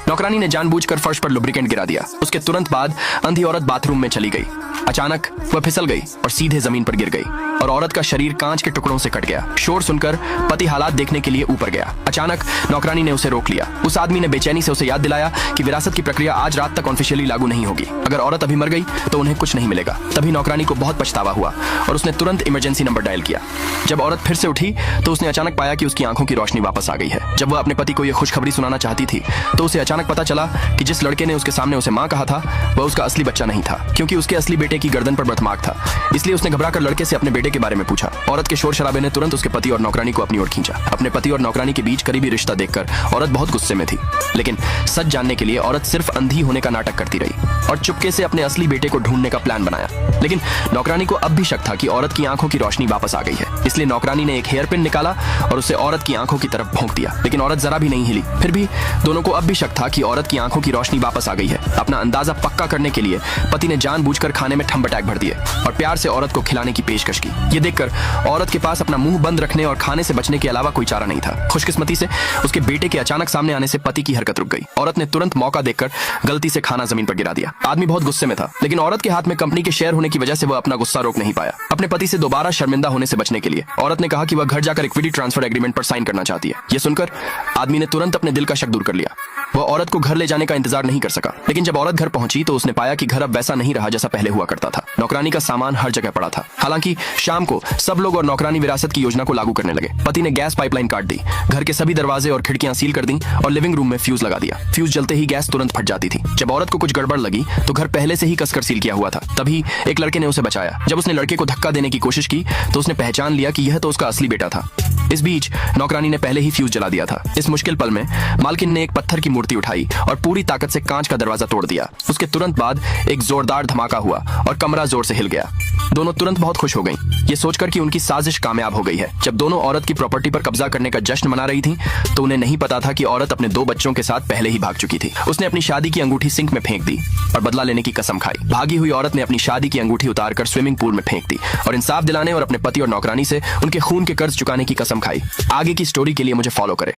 नौकरानी ने जानबूझकर फर्श पर लुब्रिकेंट गिरा दिया। उसके तुरंत बाद अंधी औरत बाथरूम में चली गई। अचानक वह फिसल गई और सीधे जमीन पर गिर गई और औरत का शरीर कांच के टुकड़ों से कट गया। शोर सुनकर पति हालात देखने के लिए ऊपर गया। अचानक नौकरानी ने उसे रोक लिया। उस आदमी ने बेचैनी से उसे याद दिलाया कि विरासत की प्रक्रिया आज रात तक ऑफिशियली लागू नहीं होगी। अगर औरत अभी मर गई तो उन्हें कुछ नहीं मिलेगा। तभी नौकरानी को बहुत पछतावा हुआ और उसने तुरंत इमरजेंसी नंबर डायल किया। जब औरत फिर से उठी तो उसने अचानक पाया कि उसकी आंखों की रोशनी वापस आ गई है। जब वह अपने पति को यह खुशखबरी सुनाना चाहती थी तो उसे अचानक पता चला कि जिस लड़के ने उसके सामने उसे मां कहा था वह उसका असली बच्चा नहीं था, क्योंकि उसके असली बेटे की गर्दन पर बर्थमार्क था। इसलिए उसने घबराकर लड़के से अपने बेटे के बारे में पूछा। औरत के शोर शराबे ने तुरंत उसके पति और नौकरानी को अपनी ओर खींचा। अपने पति और नौकरानी के बीच करीबी रिश्ता देखकर औरत बहुत गुस्से में थी, लेकिन सच जानने के लिए औरत सिर्फ अंधी होने का नाटक करती रही और चुपके से अपने असली बेटे को ढूंढने का प्लान बनाया। लेकिन नौकरानी को अब भी शक था कि औरत की आंखों की रोशनी वापस आ गई है। इसलिए नौकरानी ने एक हेयर पिन निकाला और उसे औरत की आंखों की तरफ भोंक दिया, लेकिन औरत जरा भी नहीं हिली। फिर भी दोनों को अब भी शक था कि औरत की आंखों की रोशनी वापस आ गई है। अपना अंदाजा पक्का करने के लिए पति ने जानबूझकर खाने में ठंब अटैक भर दिए और प्यार से औरत को खिलाने की पेशकश की। ये देखकर औरत के पास अपना मुंह बंद रखने और खाने से बचने के अलावा कोई चारा नहीं था। खुशकिस्मती से उसके बेटे के अचानक सामने आने से पति की हरकत रुक गई। औरत ने तुरंत मौका देखकर गलती से खाना जमीन पर गिरा दिया। आदमी बहुत गुस्से में था, लेकिन औरत के हाथ में कंपनी के शेयर होने की वजह से वह अपना गुस्सा रोक नहीं पाया। अपने पति से दोबारा शर्मिंदा होने से बचने के लिए औरत ने कहा कि वह घर जाकर इक्विटी ट्रांसफर एग्रीमेंट पर साइन करना चाहती है। यह सुनकर आदमी ने तुरंत अपने दिल का शक दूर कर लिया। वह औरत को घर ले जाने का इंतजार नहीं कर सका, लेकिन जब औरत घर पहुंची तो उसने पाया कि घर अब वैसा नहीं रहा जैसा पहले हुआ करता था। नौकरानी का सामान हर जगह पड़ा था। हालांकि शाम को सब लोग और नौकरानी विरासत की योजना को लागू करने लगे। पति ने गैस पाइपलाइन काट दी, घर के सभी दरवाजे और खिड़कियां सील कर दी और लिविंग रूम में फ्यूज लगा दिया। फ्यूज जलते ही गैस तुरंत फट जाती थी। जब औरत को कुछ गड़बड़ लगी तो घर पहले से ही कसकर सील किया हुआ था। तभी एक लड़के ने उसे बचाया। जब उसने लड़के को धक्का देने की कोशिश की तो उसने पहचान लिया कि यह तो उसका असली बेटा था। इस बीच नौकरानी ने पहले ही फ्यूज जला दिया था। इस मुश्किल पल में मालकिन ने एक पत्थर की मूर्ति उठाई और पूरी ताकत से कांच का दरवाजा तोड़ दिया। उसके तुरंत बाद एक जोरदार धमाका हुआ और कमरा जोर से हिल गया। दोनों तुरंत बहुत खुश हो गईं, ये सोचकर कि उनकी साजिश कामयाब हो गई है। जब दोनों औरत की प्रॉपर्टी पर कब्जा करने का जश्न मना रही थी तो उन्हें नहीं पता था कि औरत अपने 2 बच्चों के साथ पहले ही भाग चुकी थी। उसने अपनी शादी की अंगूठी सिंक में फेंक दी और बदला लेने की कसम खाई। भागी हुई औरत ने अपनी शादी की अंगूठी उतारकर स्विमिंग पूल में फेंक दी और इंसाफ दिलाने और अपने पति और नौकरानी से उनके खून के कर्ज चुकाने की कसम खाई। आगे की स्टोरी के लिए मुझे फॉलो करें।